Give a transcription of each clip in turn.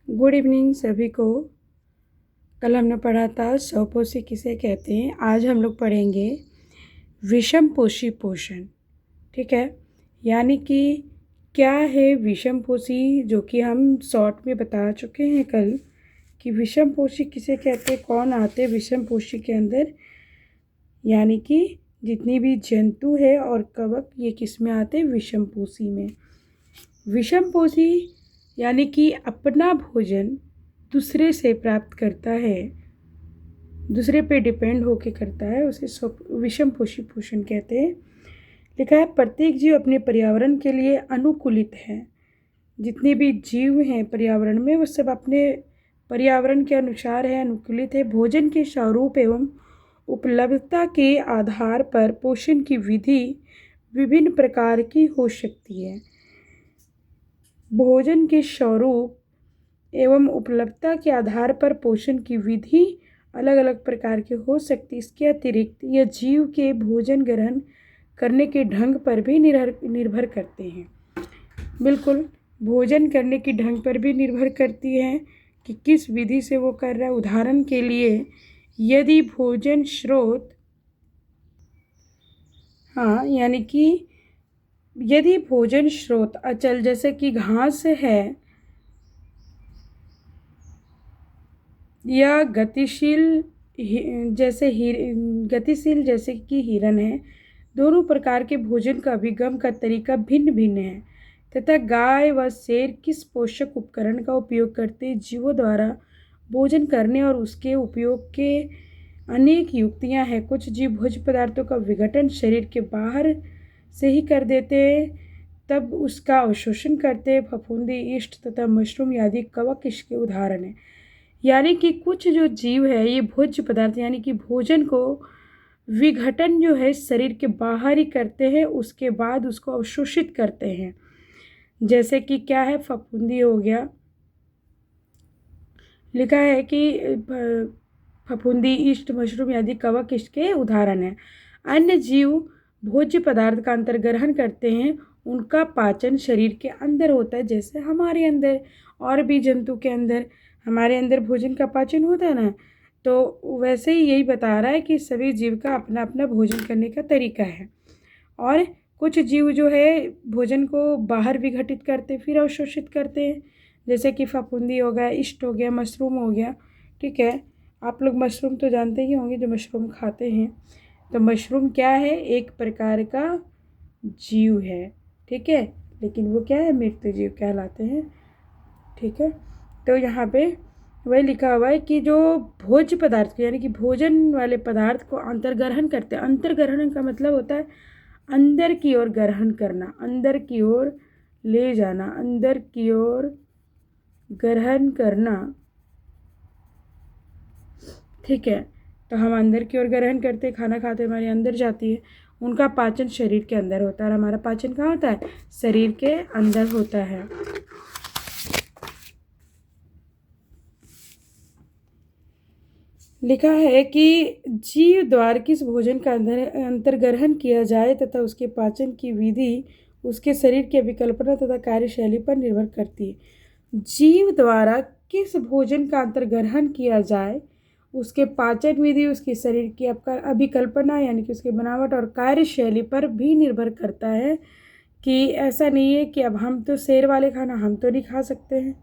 Good evening सभी को। कल हमने पढ़ा था स्वपोषी किसे कहते हैं। आज हम लोग पढ़ेंगे विषम पोषी पोषण। ठीक है, यानी कि क्या है विषम पोषी, जो कि हम शॉर्ट में बता चुके हैं कल कि विषम पोषी किसे कहते हैं, कौन आते हैं विषम पोषी के अंदर। यानी कि जितनी भी जंतु है और कवक, ये किस में आते हैं, विषम पोषी में। विषम पोषी यानी कि अपना भोजन दूसरे से प्राप्त करता है, दूसरे पे डिपेंड होके करता है, उसे विषम पोषी पोषण कहते हैं। लिखा है प्रत्येक जीव अपने पर्यावरण के लिए अनुकूलित है। जितने भी जीव हैं पर्यावरण में, वो सब अपने पर्यावरण के अनुसार है, अनुकूलित है। भोजन के स्वरूप एवं उपलब्धता के आधार पर पोषण की विधि विभिन्न प्रकार की हो सकती है। भोजन के स्वरूप एवं उपलब्धता के आधार पर पोषण की विधि अलग अलग प्रकार की हो सकती है। इसके अतिरिक्त यह जीव के भोजन ग्रहण करने के ढंग पर भी निर्भर करते हैं। बिल्कुल, भोजन करने की ढंग पर भी निर्भर करती है कि किस विधि से वो कर रहा है। उदाहरण के लिए, यदि भोजन स्रोत यानी कि यदि भोजन स्रोत अचल जैसे कि घास है या गतिशील जैसे कि हिरन है, दोनों प्रकार के भोजन का अभिगम का तरीका भिन्न भिन्न है। तथा गाय व शेर किस पोषक उपकरण का उपयोग करते जीवों द्वारा भोजन करने और उसके उपयोग के अनेक युक्तियां हैं। कुछ जीव भोज्य पदार्थों का विघटन शरीर के बाहर से ही कर देते हैं, तब उसका अवशोषण करते हैं। फफूंदी, ईस्ट तथा मशरूम आदि कवक इसके उदाहरण हैं। यानी कि कुछ जो जीव है ये भोज्य पदार्थ यानी कि भोजन को विघटन जो है शरीर के बाहर ही करते हैं, उसके बाद उसको अवशोषित करते हैं। जैसे कि क्या है, फफूंदी हो गया। लिखा है कि फफूंदी, ईस्ट, मशरूम आदि कवक इसके उदाहरण हैं। अन्य जीव भोज्य पदार्थ का अंतर्ग्रहण करते हैं, उनका पाचन शरीर के अंदर होता है, जैसे हमारे अंदर और भी जंतु के अंदर हमारे अंदर भोजन का पाचन होता है ना। तो वैसे ही यही बता रहा है कि सभी जीव का अपना अपना भोजन करने का तरीका है। और कुछ जीव जो है भोजन को बाहर विघटित करते फिर अवशोषित करते हैं, जैसे कि फफूंदी हो गया, ईस्ट हो गया, मशरूम हो गया। ठीक है, आप लोग मशरूम तो जानते ही होंगे जो मशरूम खाते हैं। तो मशरूम क्या है, एक प्रकार का जीव है। ठीक है, लेकिन वो क्या है, मृत जीव कहलाते हैं। ठीक है, तो यहाँ पे वही लिखा हुआ है कि जो भोज्य पदार्थ यानी कि भोजन वाले पदार्थ को अंतर्ग्रहण करते हैं। अंतर्ग्रहण का मतलब होता है अंदर की ओर ग्रहण करना, अंदर की ओर ले जाना, अंदर की ओर ग्रहण करना। ठीक है, तो हम अंदर की ओर ग्रहण करते, खाना खाते हमारे अंदर जाती है। उनका पाचन शरीर के अंदर होता है और हमारा पाचन कहाँ होता है, शरीर के अंदर होता है। लिखा है कि जीव द्वारा किस भोजन का अंतर्ग्रहण किया जाए तथा उसके पाचन की विधि उसके शरीर की अभिकल्पना तथा कार्यशैली पर निर्भर करती है। जीव द्वारा किस भोजन का अंतर्ग्रहण किया जाए, उसके पाचन विधि उसके शरीर की अभिकल्पना यानी कि उसकी बनावट और कार्यशैली पर भी निर्भर करता है। कि ऐसा नहीं है कि अब हम तो शेर वाले खाना हम तो नहीं खा सकते हैं।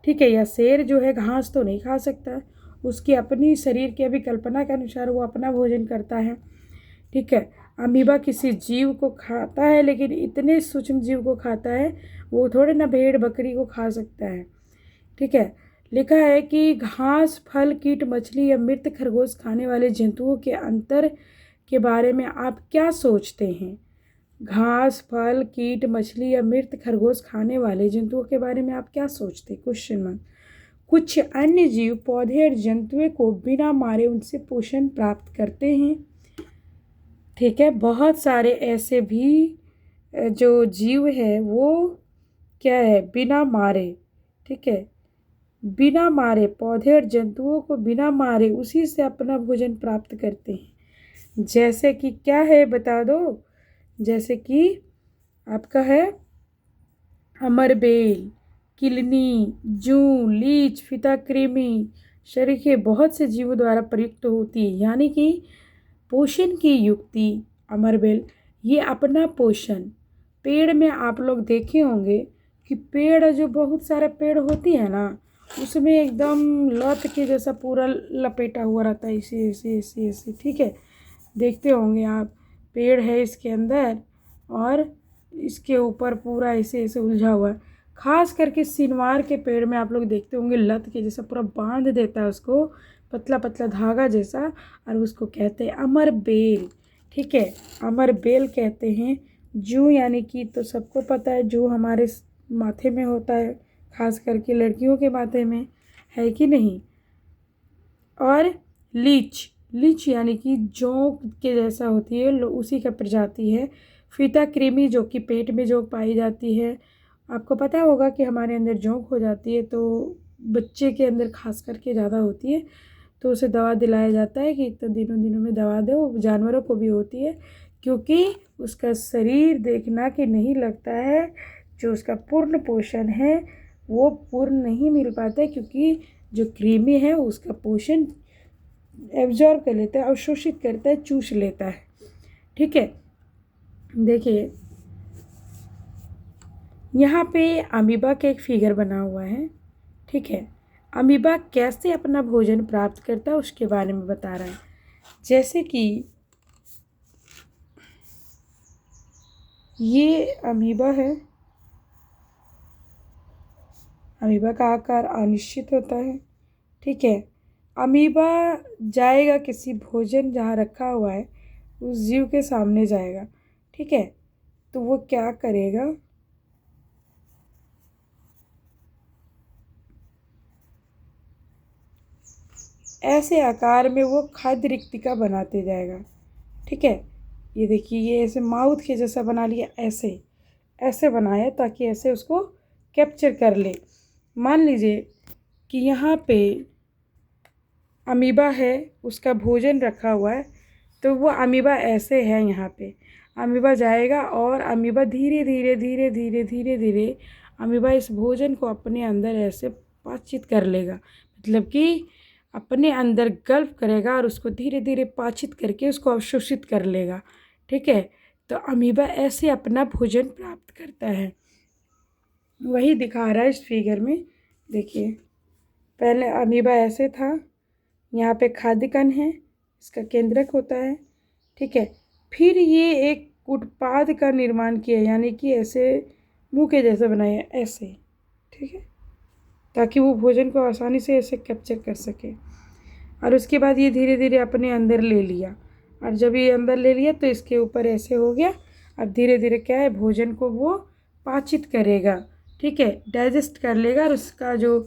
ठीक है, या शेर जो है घास तो नहीं खा सकता, उसकी अपनी शरीर की अभिकल्पना के अनुसार वो अपना भोजन करता है। ठीक है, अमीबा किसी जीव को खाता है, लेकिन इतने सूक्ष्म जीव को खाता है, वो थोड़े ना भेड़ बकरी को खा सकता है। ठीक है, लिखा है कि घास, फल, कीट, मछली या मृत खरगोश खाने वाले जंतुओं के अंतर के बारे में आप क्या सोचते हैं। घास, फल, कीट, मछली या मृत खरगोश खाने वाले जंतुओं के बारे में आप क्या सोचते हैं, क्वेश्चन मार्क। कुछ अन्य जीव, पौधे और जंतुओं को बिना मारे उनसे पोषण प्राप्त करते हैं। ठीक है, बहुत सारे ऐसे भी जो जीव है वो क्या है, बिना मारे। ठीक है, बिना मारे, पौधे और जंतुओं को बिना मारे उसी से अपना भोजन प्राप्त करते हैं। जैसे कि क्या है बता दो, जैसे कि आपका है अमरबेल, किलनी, जूं, लीच, फीताकृमि शरीर के बहुत से जीवों द्वारा प्रयुक्त होती है। यानी कि पोषण की युक्ति अमरबेल, ये अपना पोषण पेड़ में आप लोग देखे होंगे कि पेड़ जो बहुत सारे पेड़ होती है ना, उसमें एकदम लत के जैसा पूरा लपेटा हुआ रहता है, ऐसे ऐसे ऐसे ऐसे, ठीक है। देखते होंगे आप, पेड़ है इसके अंदर और इसके ऊपर पूरा ऐसे ऐसे उलझा हुआ है। खास करके सिनवार के पेड़ में आप लोग देखते होंगे लत के जैसा पूरा बांध देता है उसको, पतला पतला धागा जैसा, और उसको कहते हैं अमर बेल, ठीक है। अमर बेल कहते हैं। जूं यानी कि तो सबको पता है, जूं हमारे माथे में होता है, खास करके लड़कियों के माथे में, है कि नहीं। और लीच, लीच यानी कि जोंक के जैसा होती है, उसी का प्रजाति है। फीताकृमि जो कि पेट में जोंक पाई जाती है। आपको पता होगा कि हमारे अंदर जोंक हो जाती है तो बच्चे के अंदर खास करके ज़्यादा होती है, तो उसे दवा दिलाया जाता है कि इतने दिनों में दवा दो। जानवरों को भी होती है, क्योंकि उसका शरीर देखना कि नहीं लगता है, जो उसका पूर्ण पोषण है वो पूर्ण नहीं मिल पाता है, क्योंकि जो कृमि है उसका पोषण एब्जॉर्ब कर लेता है, अवशोषित करता है, चूस लेता है, ठीक है। देखिए यहाँ पे अमीबा का एक फिगर बना हुआ है, ठीक है। अमीबा कैसे अपना भोजन प्राप्त करता है उसके बारे में बता रहा है। जैसे कि ये अमीबा है, अमीबा का आकार अनिश्चित होता है, ठीक है। अमीबा जाएगा किसी भोजन जहाँ रखा हुआ है उस जीव के सामने जाएगा, ठीक है। तो वो क्या करेगा, ऐसे आकार में वो खाद्य रिक्तिका बनाते जाएगा, ठीक है। ये देखिए, ये ऐसे माउथ के जैसा बना लिया, ऐसे ऐसे बनाया ताकि ऐसे उसको कैप्चर कर ले। मान लीजिए कि यहाँ पे अमीबा है, उसका भोजन रखा हुआ है, तो वो अमीबा ऐसे है, यहाँ पे अमीबा जाएगा और अमीबा धीरे धीरे धीरे धीरे धीरे धीरे अमीबा इस भोजन को अपने अंदर ऐसे पाचित कर लेगा, मतलब कि अपने अंदर गल्प करेगा और उसको धीरे धीरे पाचित करके उसको अवशोषित कर लेगा, ठीक है। तो अमीबा ऐसे अपना भोजन प्राप्त करता है। वही दिखा रहा है इस फिगर में। देखिए, पहले अमीबा ऐसे था, यहाँ पे खाद्य कण है, इसका केंद्रक होता है, ठीक है। फिर ये एक उत्पाद का निर्माण किया, यानी कि ऐसे मुंह के जैसे बनाया, ऐसे, ठीक है, ताकि वो भोजन को आसानी से ऐसे कैप्चर कर सके। और उसके बाद ये धीरे धीरे अपने अंदर ले लिया, और जब ये अंदर ले लिया तो इसके ऊपर ऐसे हो गया। अब धीरे धीरे क्या है, भोजन को वो पाचित करेगा, ठीक है, डाइजेस्ट कर लेगा और उसका जो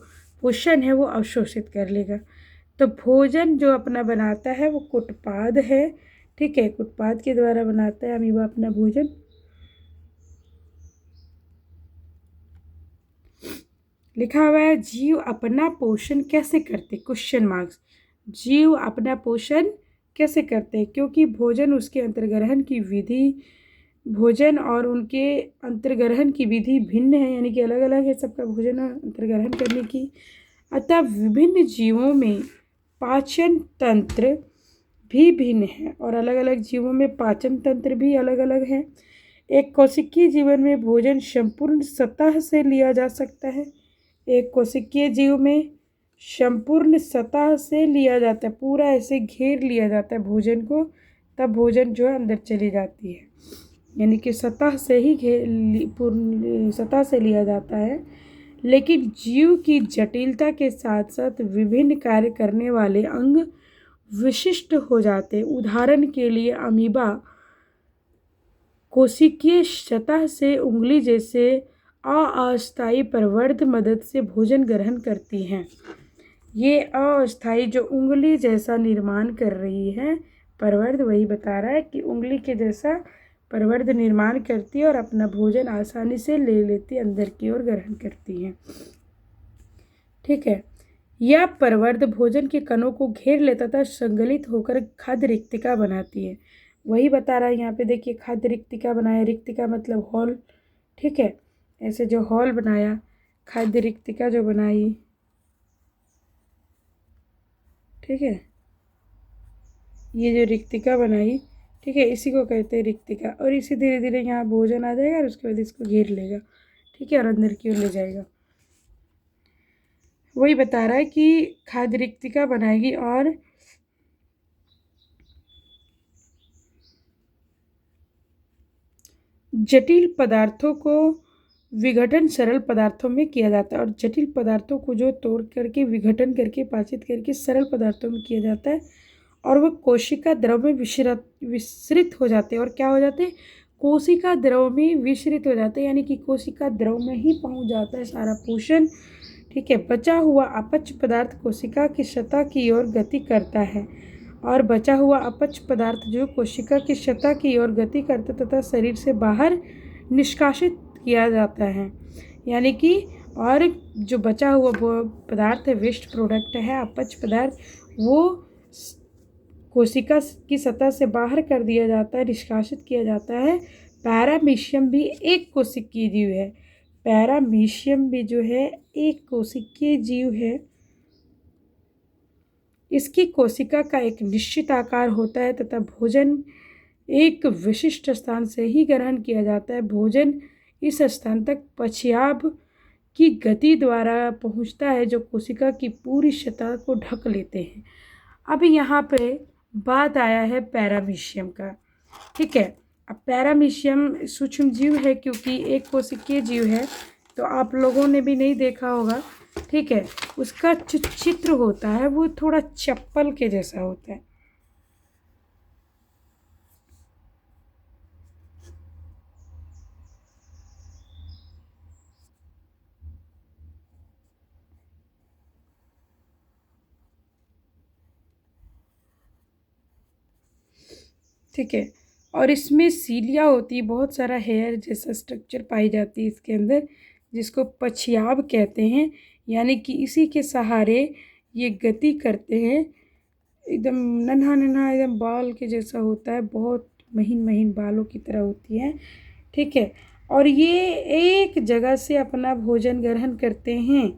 पोषण है वो अवशोषित कर लेगा। तो भोजन जो अपना बनाता है वो कुटपाद है, ठीक है। कुटपाद के द्वारा बनाता है अमीबा अपना भोजन। लिखा हुआ है जीव अपना पोषण कैसे करते, क्वेश्चन मार्क्स। जीव अपना पोषण कैसे करते हैं, क्योंकि भोजन उसके अंतर्ग्रहण की विधि, भोजन और उनके अंतर्ग्रहण की विधि भिन्न है, यानी कि अलग अलग है सबका भोजन और अंतर्ग्रहण करने की। अतः विभिन्न जीवों में पाचन तंत्र भी भिन्न है, और अलग अलग जीवों में पाचन तंत्र भी अलग अलग है। एक कोशिकीय जीवन में भोजन संपूर्ण सतह से लिया जा सकता है, एक कोशिकीय जीव में संपूर्ण सतह से लिया जाता है, पूरा ऐसे घेर लिया जाता है भोजन को, तब भोजन जो है अंदर चली जाती है, यानी कि सतह से ही पूर्ण सतह से लिया जाता है। लेकिन जीव की जटिलता के साथ साथ विभिन्न कार्य करने वाले अंग विशिष्ट हो जाते। उदाहरण के लिए अमीबा कोशिकीय सतह से उंगली जैसे अस्थायी प्रवर्ध मदद से भोजन ग्रहण करती हैं। ये अस्थायी जो उंगली जैसा निर्माण कर रही है प्रवर्ध, वही बता रहा है कि उंगली के जैसा प्रवर्ध निर्माण करती है और अपना भोजन आसानी से ले लेती, अंदर की ओर ग्रहण करती है, ठीक है। यह प्रवर्ध भोजन के कणों को घेर लेता था, संगलित होकर खाद्य रिक्तिका बनाती है। वही बता रहा है यहाँ पे, देखिए खाद्य रिक्तिका बनाया, रिक्तिका मतलब हॉल, ठीक है। ऐसे जो हॉल बनाया, खाद्य रिक्तिका जो बनाई, ठीक है, ये जो रिक्तिका बनाई, ठीक है, इसी को कहते हैं रिक्तिका। और इसी धीरे धीरे यहाँ भोजन आ जाएगा और उसके बाद इसको घेर लेगा, ठीक है, और अंदर की ओर ले जाएगा। वही बता रहा है कि खाद्य रिक्तिका बनाएगी और जटिल पदार्थों को विघटन सरल पदार्थों में किया जाता है, और जटिल पदार्थों को जो तोड़ करके विघटन करके पाचित करके सरल पदार्थों में किया जाता है, और वह कोशिका द्रव में विसरित हो जाते हैं। और क्या हो जाते हैं? कोशिका द्रव में विसरित हो जाते हैं, यानी कि कोशिका द्रव में ही पहुंच जाता है सारा पोषण, ठीक है। बचा हुआ अपच पदार्थ कोशिका की सतह की ओर गति करता है, और बचा हुआ अपच पदार्थ जो कोशिका की सतह की ओर गति करता तथा शरीर से बाहर निष्कासित किया जाता है। यानी कि और जो बचा हुआ पदार्थ है, वेस्ट प्रोडक्ट है, अपच पदार्थ, वो कोशिका की सतह से बाहर कर दिया जाता है, निष्कासित किया जाता है। पैरामीशियम भी एक कोशिकीय जीव है। पैरामीशियम भी जो है एक कोशिकीय जीव है। इसकी कोशिका का एक निश्चित आकार होता है तथा भोजन एक विशिष्ट स्थान से ही ग्रहण किया जाता है। भोजन इस स्थान तक पश्चाप की गति द्वारा पहुंचता है, जो कोशिका की पूरी सतह को ढक लेते हैं। अब यहाँ पे बात आया है पैरामीशियम का, ठीक है। अब पैरामीशियम सूक्ष्म जीव है, क्योंकि एक कोशिकीय जीव है, तो आप लोगों ने भी नहीं देखा होगा, ठीक है। उसका जो चित्र होता है वो थोड़ा चप्पल के जैसा होता है, ठीक है। और इसमें सीलिया होती है, बहुत सारा हेयर जैसा स्ट्रक्चर पाई जाती है इसके अंदर, जिसको पछियाब कहते हैं। यानी कि इसी के सहारे ये गति करते हैं। एकदम नन्हा नन्हा एकदम बाल के जैसा होता है, बहुत महीन महीन बालों की तरह होती है, ठीक है। और ये एक जगह से अपना भोजन ग्रहण करते हैं,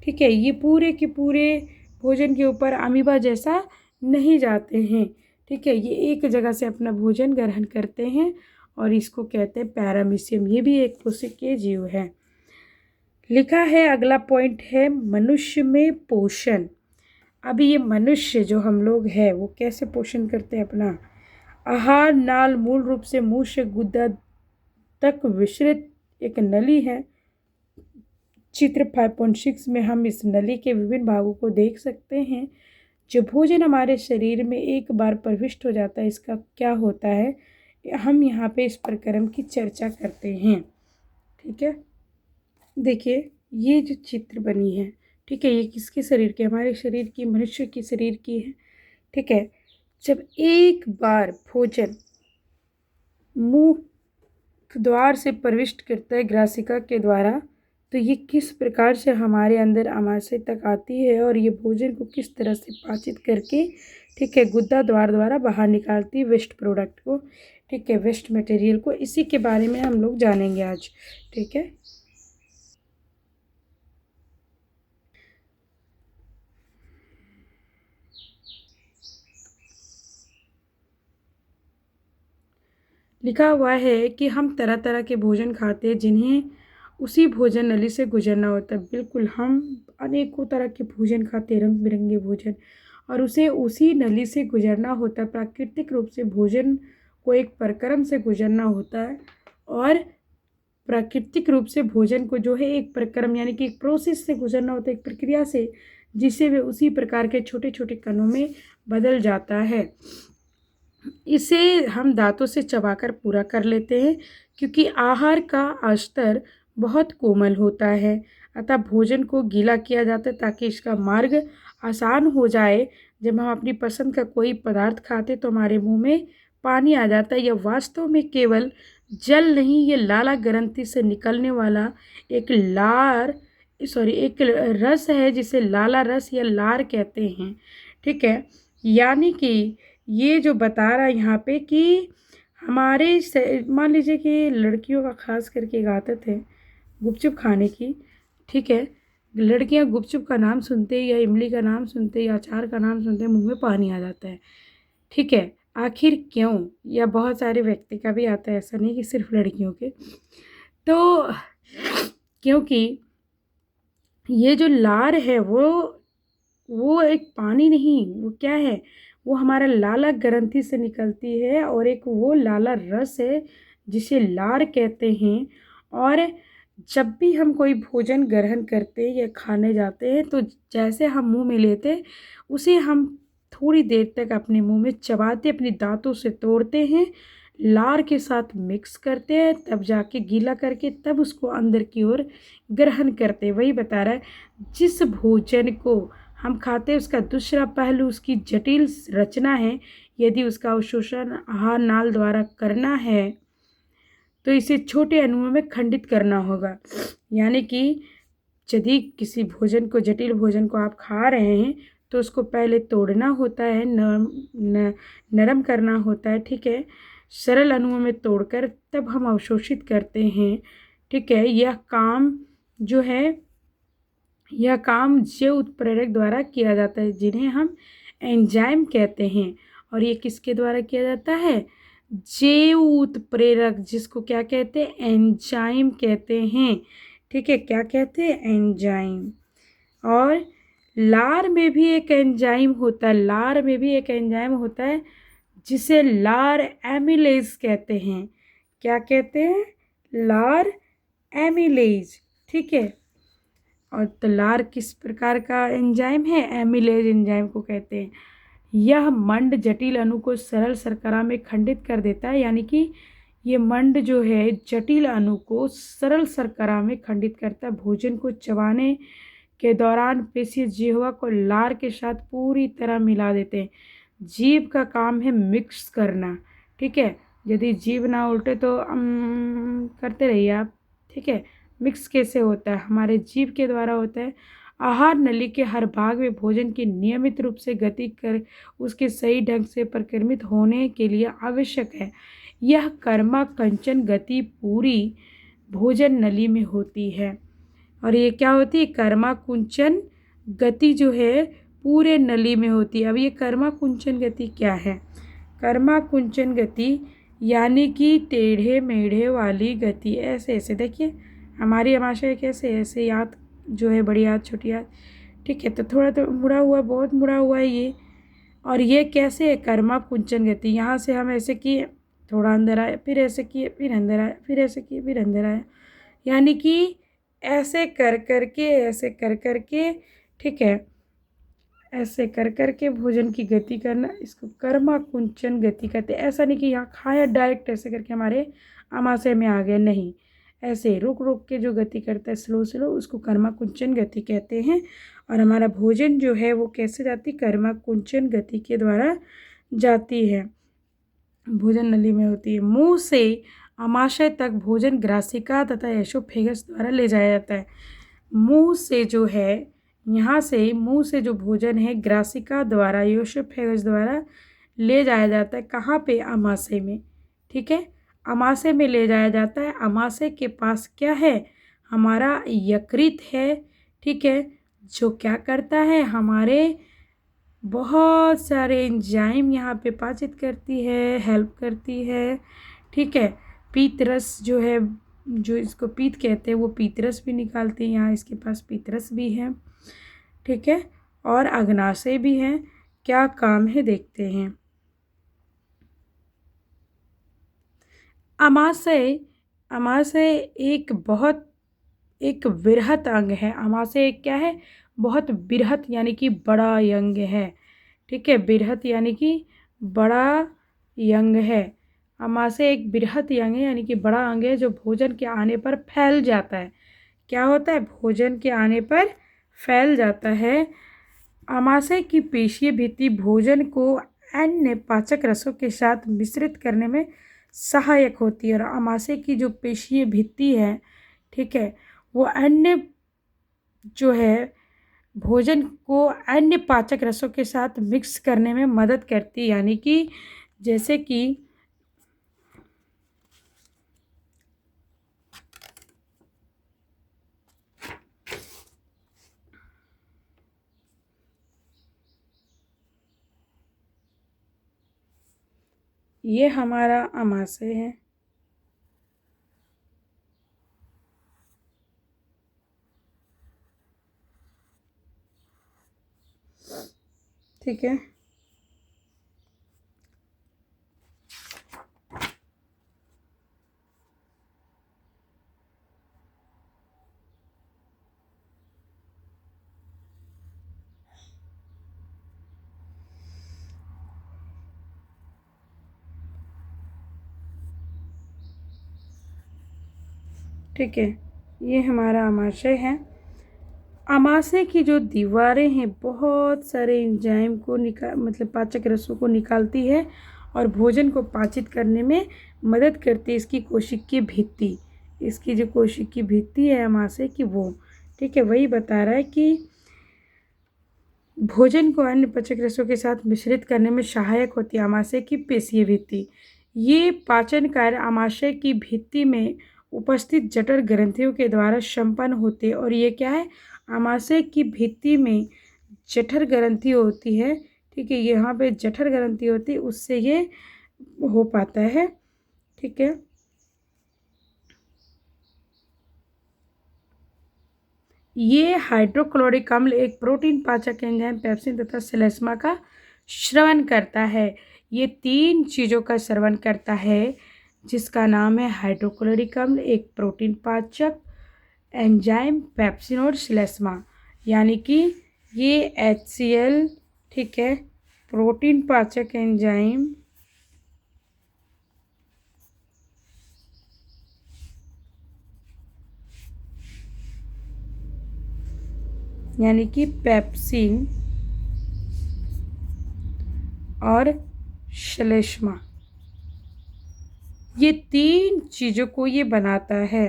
ठीक है। ये पूरे के पूरे भोजन के ऊपर अमीबा जैसा नहीं जाते हैं, ठीक है। ये एक जगह से अपना भोजन ग्रहण करते हैं, और इसको कहते हैं पैरामीशियम। ये भी एक कोशिकीय जीव है। लिखा है अगला पॉइंट है मनुष्य में पोषण। अभी ये मनुष्य जो हम लोग हैं वो कैसे पोषण करते हैं अपना? आहार नाल मूल रूप से मुंह से गुदा तक विस्तृत एक नली है। चित्र 5.6 में हम इस नली के विभिन्न भागों को देख सकते हैं। जो भोजन हमारे शरीर में एक बार प्रविष्ट हो जाता है, इसका क्या होता है, हम यहाँ पे इस प्रक्रम की चर्चा करते हैं, ठीक है। देखिए ये जो चित्र बनी है, ठीक है, ये किसके शरीर की? हमारे शरीर की, मनुष्य की शरीर की है, ठीक है। जब एक बार भोजन मुख द्वार से प्रविष्ट करता है ग्रासिका के द्वारा, तो ये किस प्रकार से हमारे अंदर आमाशय तक आती है, और ये भोजन को किस तरह से पाचित करके, ठीक है, गुद्दा द्वार द्वारा बाहर निकालती है वेस्ट प्रोडक्ट को, ठीक है, वेस्ट मटेरियल को। इसी के बारे में हम लोग जानेंगे आज, ठीक है। लिखा हुआ है कि हम तरह तरह के भोजन खाते हैं, जिन्हें उसी भोजन नली से गुजरना होता है। बिल्कुल, हम अनेकों तरह के भोजन खाते हैं, रंग बिरंगे भोजन, और उसे उसी नली से गुजरना होता है। प्राकृतिक रूप से भोजन को एक प्रक्रम से गुजरना होता है, और प्राकृतिक रूप से भोजन को जो है एक प्रक्रम यानी कि एक प्रोसेस से गुजरना होता है, एक प्रक्रिया से, जिससे वे उसी प्रकार के छोटे छोटे कणों में बदल जाता है। इसे हम दांतों से चबाकर पूरा कर लेते हैं, क्योंकि आहार का स्तर बहुत कोमल होता है, अतः भोजन को गीला किया जाता है ताकि इसका मार्ग आसान हो जाए। जब हम अपनी पसंद का कोई पदार्थ खाते तो हमारे मुंह में पानी आ जाता है। यह वास्तव में केवल जल नहीं, ये लाला ग्रंथि से निकलने वाला एक एक रस है, जिसे लाला रस या लार कहते हैं, ठीक है। यानी कि ये जो बता रहा है यहाँ पे कि मान लीजिए कि लड़कियों का खास करके एक आदत है गुपचुप खाने की, ठीक है। लड़कियां गुपचुप का नाम सुनते या इमली का नाम सुनते या अचार का नाम सुनते मुंह में पानी आ जाता है। ठीक है। आखिर क्यों? या बहुत सारे व्यक्ति का भी आता है, ऐसा नहीं कि सिर्फ लड़कियों के। तो क्योंकि ये जो लार है वो एक पानी नहीं, वो क्या है, वो हमारा लाला ग्रंथि से निकलती है और एक वो लाला रस है जिसे लार कहते हैं। और जब भी हम कोई भोजन ग्रहण करते या खाने जाते हैं तो जैसे हम मुंह में लेते उसे हम थोड़ी देर तक अपने मुंह में चबाते, अपने दांतों से तोड़ते हैं, लार के साथ मिक्स करते हैं, तब जाके गीला करके तब उसको अंदर की ओर ग्रहण करते हैं। वही बता रहा है, जिस भोजन को हम खाते हैं उसका दूसरा पहलू उसकी जटिल रचना है। यदि उसका अवशोषण आहार नाल द्वारा करना है तो इसे छोटे अणुओं में खंडित करना होगा। यानी कि यदि किसी भोजन को, जटिल भोजन को आप खा रहे हैं तो उसको पहले तोड़ना होता है, नरम करना होता है। ठीक है। सरल अणुओं में तोड़कर तब हम अवशोषित करते हैं। ठीक है। यह काम जैव उत्प्रेरक द्वारा किया जाता है जिन्हें हम एंजाइम कहते हैं। और ये किसके द्वारा किया जाता है? जैव उत्प्रेरक, जिसको क्या कहते हैं? एंजाइम कहते हैं। ठीक है। क्या कहते हैं? एंजाइम। और लार में भी एक एंजाइम होता है, लार में भी एक एंजाइम होता है जिसे लार एमिलेज कहते हैं। क्या कहते हैं? लार एमिलेज। ठीक है। और तो लार किस प्रकार का एंजाइम है? एमिलेज एंजाइम को कहते हैं। यह मंड जटिल अणु को सरल शर्करा में खंडित कर देता है। यानी कि ये मंड जो है जटिल अणु को सरल शर्करा में खंडित करता है। भोजन को चबाने के दौरान पेशी जिह्वा को लार के साथ पूरी तरह मिला देते हैं। जीभ का काम है मिक्स करना। ठीक है। यदि जीभ ना उल्टे तो करते रहिए आप। ठीक है। मिक्स कैसे होता है? हमारे जीभ के द्वारा होता है। आहार नली के हर भाग में भोजन की नियमित रूप से गति कर उसके सही ढंग से परिक्रमित होने के लिए आवश्यक है। यह कर्मा कंचन गति पूरी भोजन नली में होती है। और ये क्या होती है? कर्मा कुंचन गति जो है पूरे नली में होती है। अब ये कर्मा कुंचन गति क्या है? कर्मा कुंचन गति यानी कि टेढ़े मेढ़े वाली गति। ऐसे ऐसे देखिए, हमारी आमाशय कैसे ऐसे याद जो है, बड़ी याद छोटी याद। ठीक है। तो थोड़ा तो मुड़ा हुआ, बहुत मुड़ा हुआ है ये। और ये कैसे है? कर्मा कुंचन गति। यहाँ से हम ऐसे किए, थोड़ा अंदर आए, फिर ऐसे किए, फिर अंदर आए, फिर ऐसे किए, फिर अंदर आए। यानी कि ऐसे कर कर के, ऐसे कर कर के, ठीक है, ऐसे कर कर के भोजन की गति करना, इसको कर्मा कुंचन गति कहते हैं। ऐसा नहीं कि यहाँ खाया डायरेक्ट ऐसे करके हमारे आमाशय में आ गए, नहीं। ऐसे रुक रुक के जो गति करता है स्लो स्लो, उसको कर्मा कुंचन गति कहते हैं। और हमारा भोजन जो है वो कैसे जाती? कर्मा कुंचन गति के द्वारा जाती है। भोजन नली में होती है। मुंह से आमाशय तक भोजन ग्रासिका तथा एसोफेगस द्वारा ले जाया जाता है। मुंह से जो है, यहाँ से मुंह से जो भोजन है ग्रासिका द्वारा, एसोफेगस द्वारा ले जाया जाता है। कहाँ पे? आमाशय में। ठीक है। आमाशय में ले जाया जाता है। आमाशय के पास क्या है? हमारा यकृत है। ठीक है। जो क्या करता है? हमारे बहुत सारे एंजाइम यहाँ पे पाचित करती है, हेल्प करती है। ठीक है। पीतरस जो है, जो इसको पीत कहते हैं, वो पीतरस भी निकालती है। यहाँ इसके पास पीतरस भी है। ठीक है। और अग्नाशय भी है। क्या काम है देखते हैं। आमाशय, आमाशय एक बृहत अंग है। आमाशय क्या है? बहुत बृहत यानी कि बड़ा अंग है। ठीक है। बृहत यानी कि बड़ा अंग है। आमाशय एक बृहत अंग है यानी कि बड़ा अंग है जो भोजन के आने पर फैल जाता है। क्या होता है? भोजन के आने पर फैल जाता है। आमाशय की पेशीय भित्ति भोजन को अन्य पाचक रसों के साथ मिश्रित करने में सहायक होती है। और आमाशय की जो पेशीय भित्ति है, ठीक है, वो अन्य जो है भोजन को अन्य पाचक रसों के साथ मिक्स करने में मदद करती है। यानी कि जैसे कि ये हमारा आमाशय है। ठीक है, ठीक है, ये हमारा आमाशय है। आमाशय की जो दीवारें हैं बहुत सारे एंजाइम को मतलब पाचक रसों को निकालती है और भोजन को पाचित करने में मदद करती है। इसकी कोशिकीय भित्ति, इसकी जो कोशिकीय भित्ति है आमाशय की वो, ठीक है, वही बता रहा है कि भोजन को अन्य पाचक रसों के साथ मिश्रित करने में सहायक होती है आमाशय की पेशीय भित्ति। ये पाचन कार्य आमाशय की भित्ति में उपस्थित जठर ग्रंथियों के द्वारा संपन्न होते हैं। और ये क्या है, आमाशय की भित्ति में जठर ग्रंथि होती है, ठीक है, यहाँ पे जठर ग्रंथि होती है, उससे ये हो पाता है। ठीक है, ये हाइड्रोक्लोरिक अम्ल एक प्रोटीन पाचक एंजाइम पेप्सिन तथा सेलेस्मा का श्रवण करता है। ये 3 चीज़ों का श्रवण करता है जिसका नाम है हाइड्रोक्लोरिक अम्ल, एक प्रोटीन पाचक एंजाइम पेप्सिन और सेलेस्मा, यानी कि ये HCl, ठीक है, प्रोटीन पाचक एंजाइम यानी कि पेप्सिन और श्लेष्मा, ये 3 चीज़ों को ये बनाता है।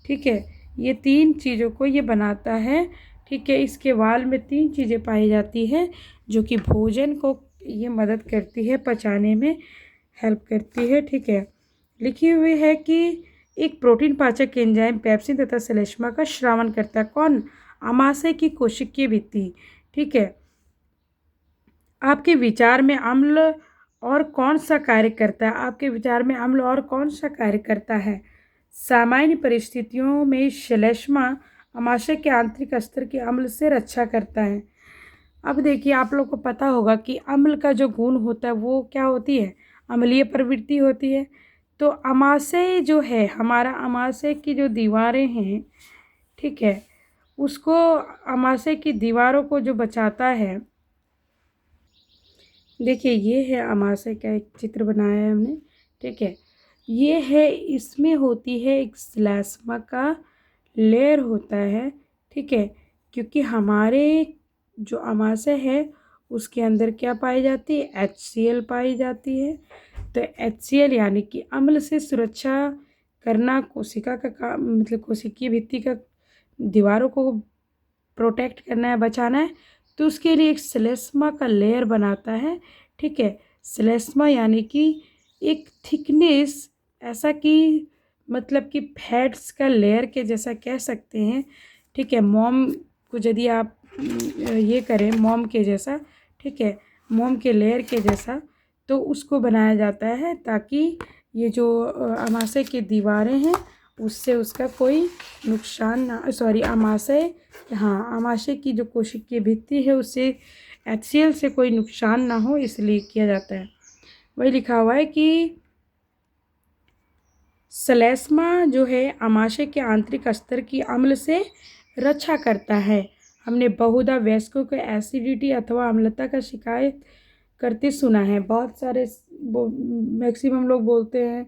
ठीक है, ये 3 चीज़ों को ये बनाता है। ठीक है, इसके वाल में 3 चीज़ें पाई जाती हैं जो कि भोजन को ये मदद करती है, पचाने में हेल्प करती है। ठीक है, लिखी हुई है कि एक प्रोटीन पाचक एंजाइम पेप्सिन तथा श्लेष्मा का श्रावण करता है। कौन? आमाशय की कोशिकीय भित्ति। ठीक है, आपके विचार में अम्ल और कौन सा कार्य करता है? आपके विचार में अम्ल और कौन सा कार्य करता है? सामान्य परिस्थितियों में श्लेष्मा आमाशय के आंतरिक स्तर के अम्ल से रक्षा करता है। अब देखिए, आप लोग को पता होगा कि अम्ल का जो गुण होता है वो क्या होती है, अम्लीय प्रवृत्ति होती है। तो आमाशय जो है, हमारा आमाशय की जो दीवारें हैं, ठीक है, उसको, आमाशय की दीवारों को जो बचाता है, देखिए ये है आमाशय का एक चित्र बनाया है हमने। ठीक है, ये है, इसमें होती है एक श्लेष्मा का लेयर होता है। ठीक है, क्योंकि हमारे जो आमाशय है उसके अंदर क्या पाई जाती है, HCl पाई जाती है। तो HCl यानी कि अम्ल से सुरक्षा करना, कोशिका का काम, मतलब कोशिकीय भित्ति का दीवारों को प्रोटेक्ट करना है, बचाना है, तो उसके लिए एक श्लेष्मा का लेयर बनाता है। ठीक है, श्लेष्मा यानी कि एक थिकनेस, ऐसा कि मतलब कि फैट्स का लेयर के जैसा कह सकते हैं। ठीक है, मोम को यदि आप ये करें मोम के जैसा, ठीक है, मोम के लेयर के जैसा, तो उसको बनाया जाता है ताकि ये जो आमाशय की दीवारें हैं उससे उसका कोई नुकसान ना, सॉरी, आमाशय, हाँ, आमाशय की जो कोशिकीय भित्ति है उससे HCl से कोई नुकसान ना हो, इसलिए किया जाता है। वही लिखा हुआ है कि श्लेष्मा जो है आमाशय के आंतरिक स्तर की अम्ल से रक्षा करता है। हमने बहुधा वयस्कों को एसिडिटी अथवा अम्लता का शिकायत करते सुना है। बहुत सारे मैक्सिमम लोग बोलते हैं,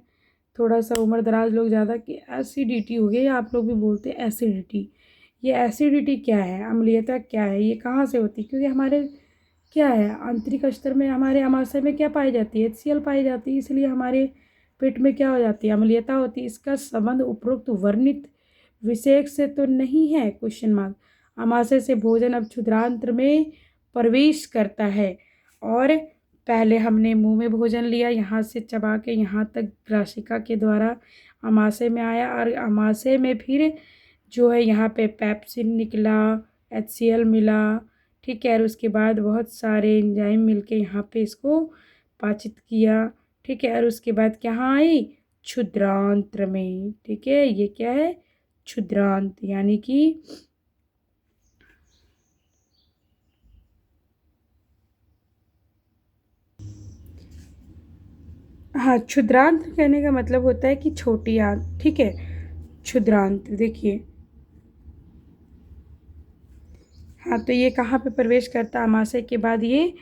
थोड़ा सा उम्र दराज लोग ज़्यादा, कि एसिडिटी हो गई, आप लोग भी बोलते हैं एसिडिटी। ये एसिडिटी क्या है, अम्लीयता क्या है, ये कहाँ से होती है? क्योंकि हमारे क्या है, आंतरिक स्तर में हमारे आमाशय में क्या पाई जाती है, HCl पाई जाती है, इसलिए हमारे पेट में क्या हो जाती है, अम्लीयता होती है। इसका संबंध उपरोक्त वर्णित विषयक से तो नहीं है, क्वेश्चन मार्क। आमाशय से भोजन अब क्षुद्रांत्र में प्रवेश करता है और पहले हमने मुंह में भोजन लिया, यहाँ से चबा के यहाँ तक ग्रासिका के द्वारा आमाशय में आया, और आमाशय में फिर जो है यहाँ पे पेप्सिन निकला, HCl मिला, ठीक है, और उसके बाद बहुत सारे एंजाइम मिलके यहाँ पे इसको पाचित किया। ठीक है। और उसके बाद कहाँ आई, क्षुद्रांत्र में। ठीक है, ये क्या है, क्षुद्रांत, यानी कि हाँ, क्षुद्रांत कहने का मतलब होता है कि छोटी आंत। ठीक है, क्षुद्रांत देखिए। हाँ, तो ये कहाँ पे प्रवेश करता है, आमाशय के बाद ये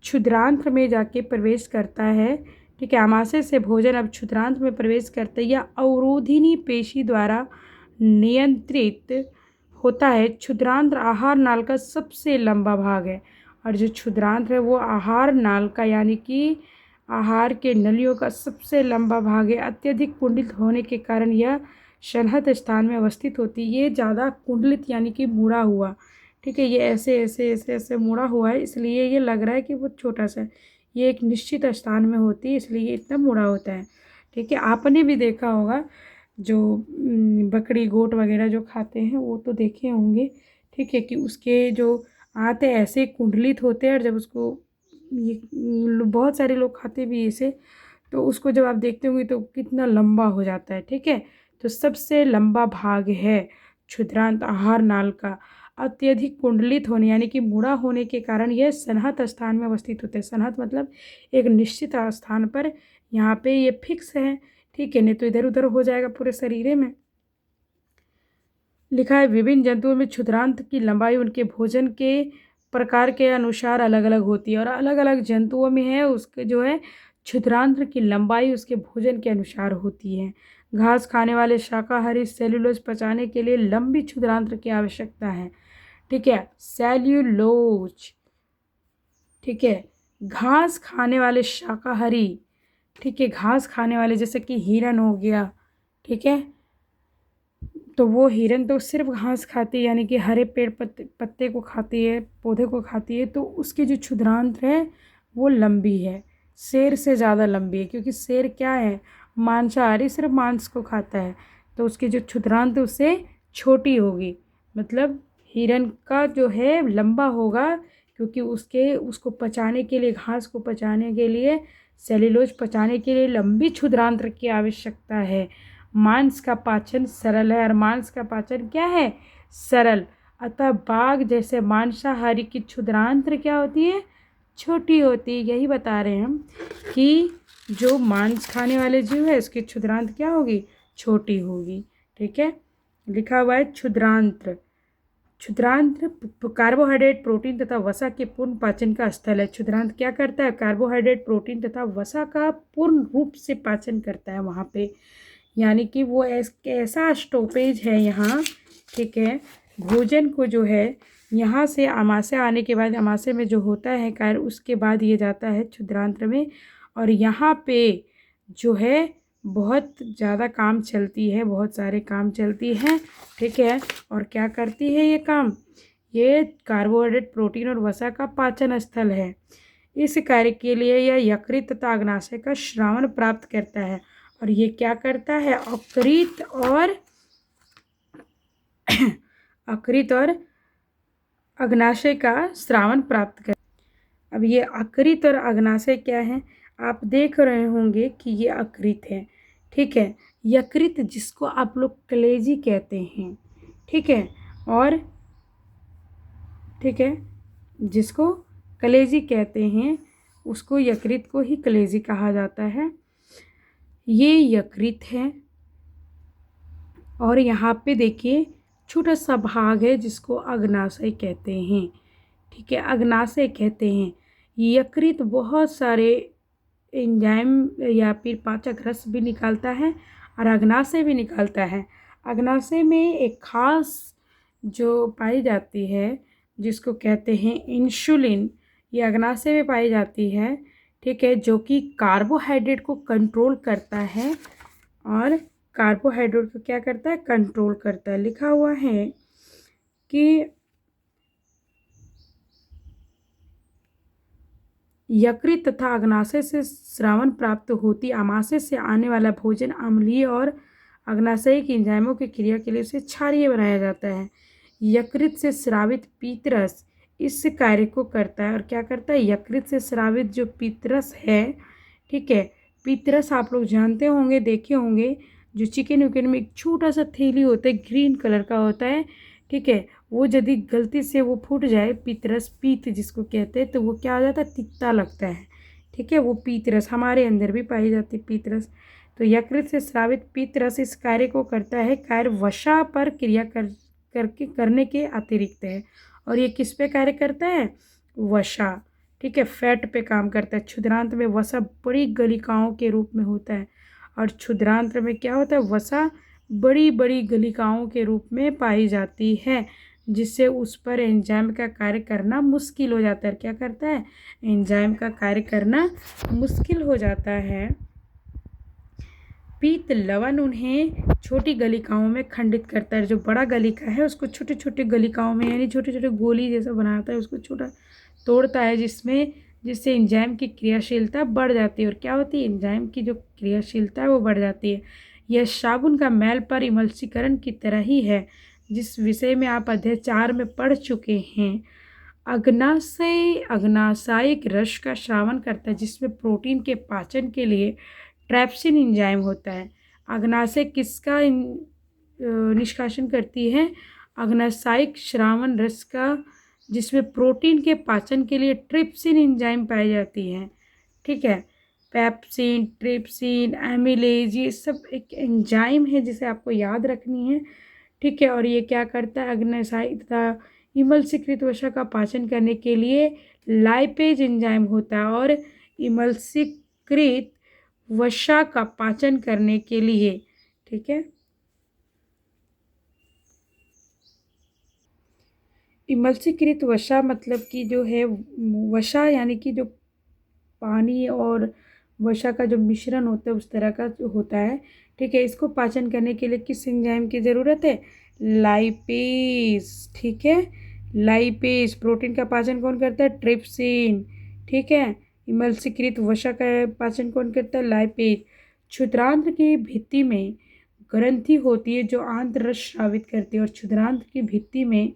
क्षुद्रांत में जाके प्रवेश करता है। ठीक है, आमाशय से भोजन अब क्षुद्रांत में प्रवेश करता है, या अवरोधिनी पेशी द्वारा नियंत्रित होता है। क्षुद्रांत आहार नाल का सबसे लंबा भाग है, और जो क्षुद्रांत है वो आहार नाल का, यानी कि आहार के नलियों का सबसे लंबा भाग है। अत्यधिक कुंडलित होने के कारण यह शनहत स्थान में अवस्थित होती है। ये ज़्यादा कुंडलित यानी कि मुड़ा हुआ, ठीक है, ये ऐसे ऐसे ऐसे ऐसे मुड़ा हुआ है, इसलिए ये लग रहा है कि वो छोटा सा है। ये एक निश्चित स्थान में होती है, इसलिए ये इतना मुड़ा होता है। ठीक है, आपने भी देखा होगा, जो बकरी गोट वगैरह जो खाते हैं वो तो देखे होंगे। ठीक है, कि उसके जो आते ऐसे कुंडलित होते हैं, और जब उसको ये बहुत सारे लोग खाते भी इसे, तो उसको जब आप देखते होंगे तो कितना लंबा हो जाता है। ठीक है, तो सबसे लंबा भाग है क्षुद्रांत आहार नाल का। अत्यधिक कुंडलित होने यानी कि मुड़ा होने के कारण यह सनहत स्थान में अवस्थित होते हैं। सनहत मतलब एक निश्चित स्थान पर, यहाँ पे ये फिक्स है। ठीक है, नहीं तो इधर उधर हो जाएगा पूरे शरीर में। लिखा है विभिन्न जंतुओं में क्षुद्रांत की लंबाई उनके भोजन के प्रकार के अनुसार अलग अलग होती है, और अलग अलग जंतुओं में है उसके जो है क्षुद्रांत की लंबाई उसके भोजन के अनुसार होती है। घास खाने वाले शाकाहारी सेल्यूलोज पचाने के लिए लंबी क्षुद्रांत की आवश्यकता है। ठीक है, सेल्यूलोज। ठीक है, घास खाने वाले शाकाहारी, ठीक है, घास खाने वाले जैसे कि हिरन हो गया। ठीक है, तो वो हिरन तो सिर्फ घास खाती है, यानी कि हरे पेड़ पत्ते को खाती है, पौधे को खाती है, तो उसकी जो क्षुद्रांत है वो लंबी है, शेर से ज़्यादा लंबी है, क्योंकि शेर क्या है, मांसाहारी, सिर्फ मांस को खाता है, तो उसकी जो क्षुद्रांत है उससे छोटी होगी। मतलब हिरन का जो है लंबा होगा, क्योंकि उसको पचाने के लिए, घास को पचाने के लिए, सेल्यूलोज पचाने के लिए लंबी क्षुद्रांत की आवश्यकता है। मांस का पाचन सरल है, और मांस का पाचन क्या है, सरल। अतः बाघ जैसे मांसाहारी की क्षुद्रांत्र क्या होती है, छोटी होती है। यही बता रहे हैं हम कि जो मांस खाने वाले जीव है उसकी क्षुद्रांत क्या होगी, छोटी होगी। ठीक है, लिखा हुआ है क्षुद्रांत्र। क्षुद्रांत्र कार्बोहाइड्रेट, प्रोटीन तथा वसा के पूर्ण पाचन का स्थल है। क्षुद्रांत क्या करता है, कार्बोहाइड्रेट, प्रोटीन तथा वसा का पूर्ण रूप से पाचन करता है वहाँ पे, यानी कि वो ऐसा स्टॉपेज है यहाँ। ठीक है, भोजन को जो है यहाँ से आमाशय आने के बाद, आमाशय में जो होता है कार्य, उसके बाद ये जाता है क्षुद्रांत्र में, और यहाँ पे जो है बहुत ज़्यादा काम चलती है, बहुत सारे काम चलती है। ठीक है, और क्या करती है ये काम, ये कार्बोहाइड्रेट, प्रोटीन और वसा का पाचन स्थल है। इस कार्य के लिए यह यकृत तथा अग्नाशय का श्रावण प्राप्त करता है, और ये क्या करता है, अकृत और अकृत और अग्नाशय का श्रावण प्राप्त कर। अब ये अकृत और अग्नाशय क्या है, आप देख रहे होंगे कि ये अकृत है। ठीक है, यकृत जिसको आप लोग कलेजी कहते हैं। ठीक है, और ठीक है, जिसको कलेजी कहते हैं उसको, यकृत को ही कलेजी कहा जाता है। ये यकृत है, और यहाँ पे देखिए छोटा सा भाग है जिसको अग्नाशय कहते हैं। ठीक है, अग्नाशय कहते हैं। यकृत बहुत सारे एंजाइम या फिर पाचक रस भी निकालता है, और अग्नाशय भी निकालता है। अग्नाशय में एक खास जो पाई जाती है जिसको कहते हैं इंसुलिन, ये अग्नाशय में पाई जाती है। ठीक है, जो कि कार्बोहाइड्रेट को कंट्रोल करता है, और कार्बोहाइड्रेट को क्या करता है, कंट्रोल करता है। लिखा हुआ है कि यकृत तथा अग्नाशय से श्रावण प्राप्त होती आमाशय से आने वाला भोजन अम्लीय और अग्नाशय की एंजाइमों की क्रिया के लिए उसे क्षारीय बनाया जाता है। यकृत से स्रावित पीतरस इस कार्य को करता है, और क्या करता है, यकृत से स्रावित जो पीतरस है, ठीक है, पीतरस आप लोग जानते होंगे, देखे होंगे, जो चिकन विकन में एक छोटा सा थैली होता है, ग्रीन कलर का होता है, ठीक है। वो यदि गलती से वो फूट जाए, पीतरस, पीत जिसको कहते हैं, तो वो क्या हो जाता है, तिक्ता लगता है, ठीक है। वो पीतरस हमारे अंदर भी पाई जाती है, पीतरस। तो यकृत से स्रावित पीतरस इस कार्य को करता है, कार्य वसा पर क्रिया करने के अतिरिक्त है। और ये किस पे कार्य करता है, वसा, ठीक है, फैट पे काम करता है। क्षुद्रांत में वसा बड़ी गलिकाओं के रूप में होता है, और क्षुद्रांत में क्या होता है, वसा बड़ी बड़ी गलिकाओं के रूप में पाई जाती है, जिससे उस पर एंजाइम का कार्य करना मुश्किल हो जाता है। क्या करता है, एंजाइम का कार्य करना मुश्किल हो जाता है। पीत लवण उन्हें छोटी गलिकाओं में खंडित करता है। जो बड़ा गलिका है उसको छोटे छोटे गलिकाओं में, यानी छोटे छोटे गोली जैसा बनाता है, उसको छोटा तोड़ता है, जिससे एंजाइम की क्रियाशीलता बढ़ जाती है। और क्या होती है, एंजाइम की जो क्रियाशीलता है वो बढ़ जाती है। यह साबुन का मैल पर इमल्सीकरण की तरह ही है, जिस विषय में आप अध्याय 4 में पढ़ चुके हैं। अग्नाशयिक रस का श्रावण करता है, जिसमें प्रोटीन के पाचन के लिए ट्रैप्सिन एंजाइम होता है। अग्नाशय किसका निष्कासन करती है, अग्नाशयिक श्रावण रस का, जिसमें प्रोटीन के पाचन के लिए ट्रिप्सिन एंजाइम पाई जाती है, ठीक है। पेप्सिन, ट्रिप्सिन, एमिलेज, ये सब एक एंजाइम है जिसे आपको याद रखनी है, ठीक है। और ये क्या करता है, अग्नाशयिक तथा इमल्सीकृत वसा का पाचन करने के लिए लाइपेज एंजाइम होता है, और इमल्सीकृत वसा का पाचन करने के लिए, ठीक है। इमल्सीकृत वसा मतलब कि जो है, वसा यानी कि जो पानी और वसा का जो मिश्रण होता है उस तरह का जो होता है, ठीक है। इसको पाचन करने के लिए किस एंजाइम की ज़रूरत है, लाइपेज, ठीक है। लाइपेज। प्रोटीन का पाचन कौन करता है, ट्रिप्सिन, ठीक है। इमल्सीकृत वसा का पाचन कौन करता है, लाइपेज। क्षुद्रांत्र की भित्ति में ग्रंथि होती है जो आंत्र रस स्रावित करती है, और क्षुद्रांत्र की भित्ति में,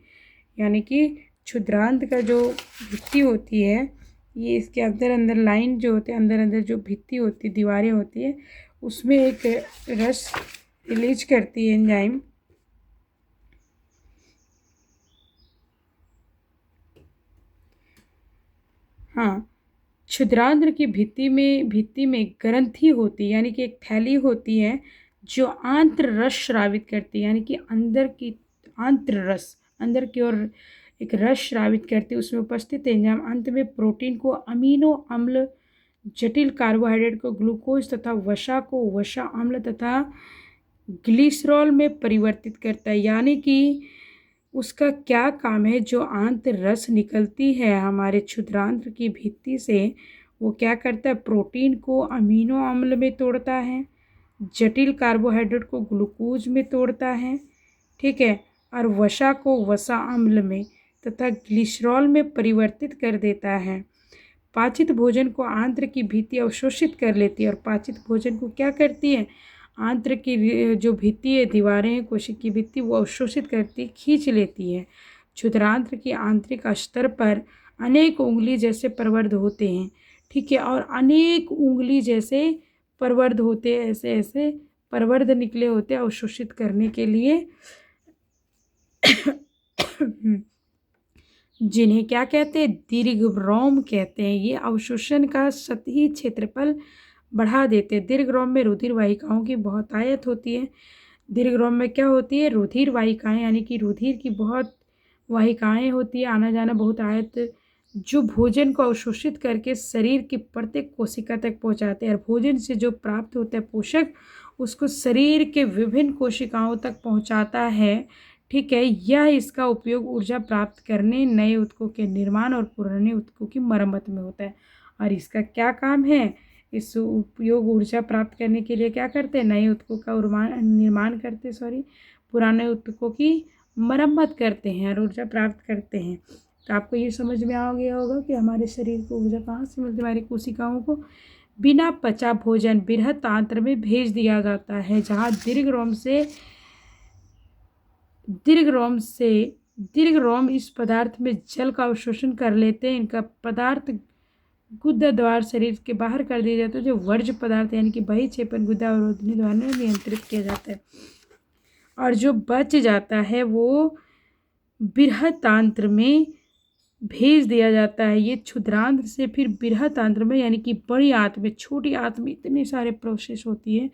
यानी कि क्षुद्रांत का जो भित्ति होती है, ये इसके अंदर अंदर लाइन जो होते हैं, अंदर अंदर जो भित्ति होती है, दीवारें होती है, उसमें एक रस रिलीज करती है एंजाइम। हाँ, क्षुद्रांत्र की भित्ति में ग्रंथि होती है, यानी कि एक थैली होती है जो आंत्र रस स्रावित करती है, यानी कि अंदर की आंत्र रस, अंदर की ओर एक रस स्रावित करती है। उसमें उपस्थित एंजाइम अंत में प्रोटीन को अमीनो अम्ल, जटिल कार्बोहाइड्रेट को ग्लूकोज तथा वसा को वसा अम्ल तथा ग्लिसरॉल में परिवर्तित करता है। यानी कि उसका क्या काम है, जो आंत्र रस निकलती है हमारे क्षुद्रांत्र की भित्ति से, वो क्या करता है, प्रोटीन को अमीनो अम्ल में तोड़ता है, जटिल कार्बोहाइड्रेट को ग्लूकोज में तोड़ता है, ठीक है, और वसा को वसा अम्ल में तथा ग्लिसरॉल में परिवर्तित कर देता है। पाचित भोजन को आंत्र की भित्ति अवशोषित कर लेती है, और पाचित भोजन को क्या करती है, आंत्र की जो भित्ति है, दीवारें हैं, कोशिका की भित्ति, वो अवशोषित करती, खींच लेती है। क्षुद्रांत्र की आंतरिक स्तर पर अनेक उंगली जैसे प्रवर्ध होते हैं, ठीक है, और अनेक उंगली जैसे प्रवर्ध होते हैं, ऐसे ऐसे प्रवर्ध निकले होते हैं अवशोषित करने के लिए, जिन्हें क्या कहते हैं, दीर्घरोम कहते हैं। ये अवशोषण का सतही क्षेत्रफल बढ़ा देते हैं। दीर्घरोम में रुधिर वाहिकाओं की बहुतायत होती है। दीर्घरोम में क्या होती है, रुधिर वाहिकाएं, यानी कि रुधिर की बहुत वाहिकाएं होती है, आना जाना बहुतायत, जो भोजन को अवशोषित करके शरीर की प्रत्येक कोशिका तक पहुंचाते हैं। और भोजन से जो प्राप्त होता है पोषक, उसको शरीर के विभिन्न कोशिकाओं तक पहुंचाता है, ठीक है। यह इसका उपयोग ऊर्जा प्राप्त करने, नए ऊतकों के निर्माण और पुराने ऊतकों की मरम्मत में होता है। और इसका क्या काम है, इस उपयोग ऊर्जा प्राप्त करने के लिए क्या करते हैं, नए ऊतकों का निर्माण करते, पुराने ऊतकों की मरम्मत करते हैं और ऊर्जा प्राप्त करते हैं। तो आपको ये समझ में आ गया होगा कि हमारे शरीर को ऊर्जा कहाँ से मिलती है, हमारी कोशिकाओं को बिना पचा भोजन बृहत आंत्र में भेज दिया जाता है, जहाँ दीर्घ रोम इस पदार्थ में जल का अवशोषण कर लेते हैं। इनका पदार्थ गुदा द्वार शरीर के बाहर कर दिया जाता है, जो वर्ज्य पदार्थ यानी कि बहिक्षेपण गुदा अवरोधनी द्वारा नियंत्रित किया जाता है। और जो बच जाता है वो बृहतांत्र में भेज दिया जाता है। ये क्षुद्रांत्र से फिर बृहतांत्र में यानी कि बड़ी आंत में, छोटी आंत में इतने सारे प्रोसेस होती है,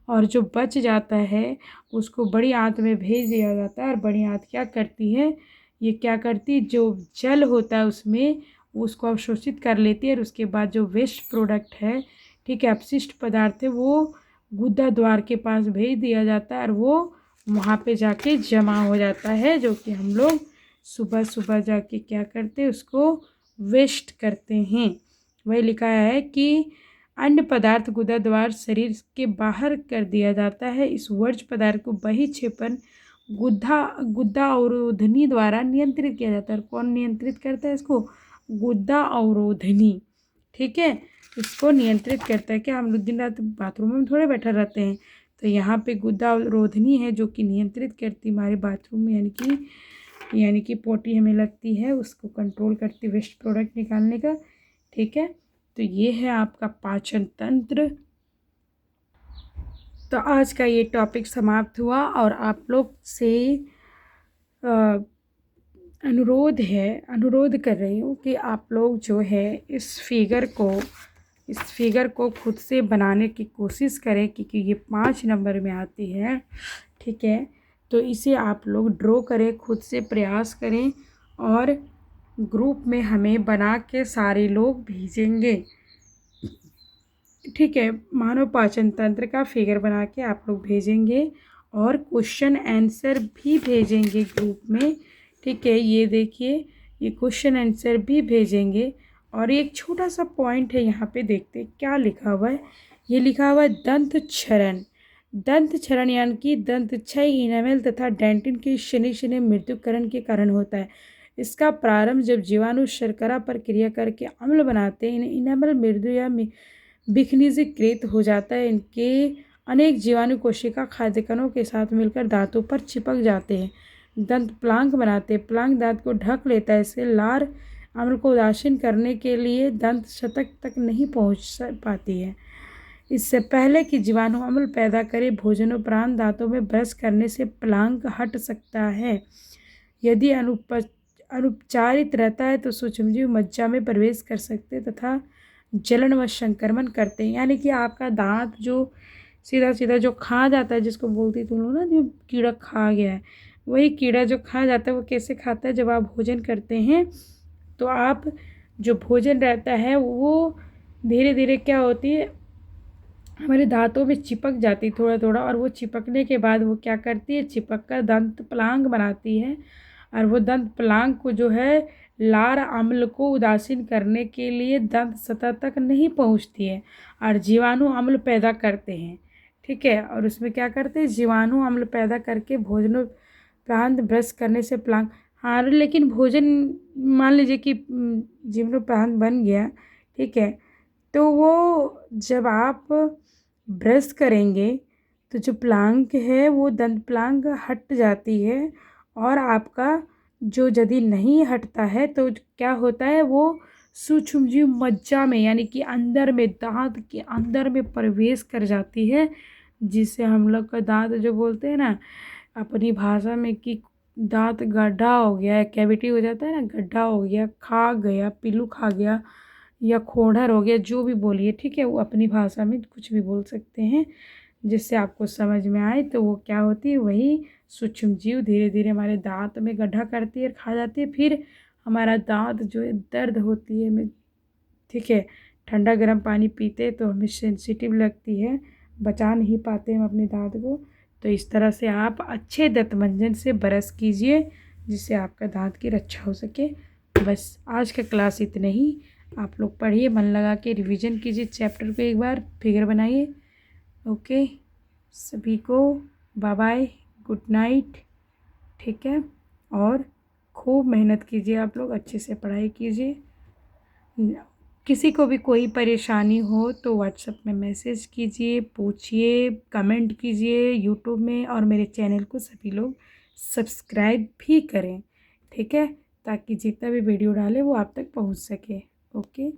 और जो बच जाता है उसको बड़ी आंत में भेज दिया जाता है। और बड़ी आंत क्या करती है, ये क्या करती है, जो जल होता है उसमें उसको अवशोषित कर लेती है, और उसके बाद जो वेस्ट प्रोडक्ट है, ठीक है, अपशिष्ट पदार्थ है, वो गुदा द्वार के पास भेज दिया जाता है, और वो वहाँ पे जाके जमा हो जाता है, जो कि हम लोग सुबह सुबह जाके क्या करते हैं, उसको वेस्ट करते हैं। वही लिखा है कि अन्य पदार्थ गुदा द्वार शरीर के बाहर कर दिया जाता है। इस वर्ज्य पदार्थ को बहिक्षेपण गुदा अवरोधनी द्वारा नियंत्रित किया जाता है। कौन नियंत्रित करता है इसको, गुदा अवरोधनी, ठीक है, इसको नियंत्रित करता है। क्या हम लोग दिन रात बाथरूम में थोड़े बैठे रहते हैं, तो यहाँ पे गुदा अवरोधनी है जो कि नियंत्रित करती हमारे बाथरूम में, यानी कि पोटी हमें लगती है उसको कंट्रोल करती वेस्ट प्रोडक्ट निकालने का, ठीक है। तो ये है आपका पाचन तंत्र। तो आज का ये टॉपिक समाप्त हुआ, और आप लोग से अनुरोध कर रही हूँ कि आप लोग जो है इस फिगर को खुद से बनाने की कोशिश करें, क्योंकि ये 5 नंबर में आती है, ठीक है। तो इसे आप लोग ड्रॉ करें, खुद से प्रयास करें, और ग्रुप में हमें बना के सारे लोग भेजेंगे, ठीक है। मानव पाचन तंत्र का फिगर बना के आप लोग भेजेंगे, और क्वेश्चन आंसर भी भेजेंगे ग्रुप में, ठीक है। ये देखिए, ये क्वेश्चन आंसर भी भेजेंगे। और एक छोटा सा पॉइंट है, यहाँ पे देखते हैं क्या लिखा हुआ है। ये लिखा हुआ है दंत क्षरण यानी कि दंत क्षय इनेमल तथा डेंटिन के शनि मृत्युकरण के कारण होता है। इसका प्रारंभ जब जीवाणु शर्करा पर क्रिया करके अम्ल बनाते हैं, इनेमल मृदु या विखंडीकृत हो जाता है। इनके अनेक जीवाणु कोशिका खाद्य कणों के साथ मिलकर दांतों पर चिपक जाते हैं, दंत प्लांक बनाते हैं। प्लांक दांत को ढक लेता है, इससे लार अम्ल को उदासीन करने के लिए दंत शतक तक नहीं पहुंच पाती है। इससे पहले कि जीवाणु अम्ल पैदा करे, भोजनोपरांत दांतों में ब्रश करने से प्लांक हट सकता है। यदि अनुपचारित रहता है तो सूक्ष्मजीव मज्जा में प्रवेश कर सकते तथा जलन व संक्रमण करते हैं। यानी कि आपका दांत जो सीधा सीधा जो खा जाता है, जिसको बोलती तुम लोग ना, जो कीड़ा खा गया है, वही कीड़ा जो खा जाता है वो कैसे खाता है, जब आप भोजन करते हैं तो आप जो भोजन रहता है वो धीरे धीरे क्या होती है, हमारे दांतों में चिपक जाती थोड़ा थोड़ा, और वो चिपकने के बाद वो क्या करती है, चिपक कर दंत प्लांक बनाती है। और वो दंत प्लांक को जो है लार अम्ल को उदासीन करने के लिए दंत सतह तक नहीं पहुंचती है, और जीवाणु अम्ल पैदा करते हैं, ठीक है। और उसमें क्या करते हैं, जीवाणु अम्ल पैदा करके भोजनोपरांत ब्रश करने से प्लांक, हाँ, लेकिन भोजन मान लीजिए कि जीवनोपरांत बन गया, ठीक है, तो वो जब आप ब्रश करेंगे तो जो प्लांक है वो दंत प्लांक हट जाती है, और आपका जो यदि नहीं हटता है तो क्या होता है, वो सूक्ष्मजीव मज्जा में यानी कि अंदर में, दांत के अंदर में प्रवेश कर जाती है, जिससे हम लोग का दांत जो बोलते हैं ना अपनी भाषा में कि दांत गड्ढा हो गया है, कैविटी हो जाता है ना, गड्ढा हो गया, खा गया, पिल्लू खा गया, या खोढ़र हो गया, जो भी बोलिए, ठीक है, वो अपनी भाषा में कुछ भी बोल सकते हैं जिससे आपको समझ में आए। तो वो क्या होती है, वही सूक्ष्म जीव धीरे धीरे हमारे दांत में गड्ढा करती है, खा जाती है, फिर हमारा दांत जो है दर्द होती है हमें, ठीक है, ठंडा गर्म पानी पीते तो हमें सेंसिटिव लगती है, बचा नहीं पाते हम अपने दांत को। तो इस तरह से आप अच्छे दंतमंजन से ब्रश कीजिए, जिससे आपका दांत की रक्षा हो सके। बस आज का क्लास इतने ही। आप लोग पढ़िए, मन लगा के रिवीजन कीजिए चैप्टर को, एक बार फिगर बनाइए। ओके, सभी को बाय बाय, गुड नाइट, ठीक है। और खूब मेहनत कीजिए, आप लोग अच्छे से पढ़ाई कीजिए। किसी को भी कोई परेशानी हो तो व्हाट्सएप में मैसेज कीजिए, पूछिए, कमेंट कीजिए यूट्यूब में, और मेरे चैनल को सभी लोग सब्सक्राइब भी करें, ठीक है, ताकि जितना भी वीडियो डाले वो आप तक पहुंच सके। ओके।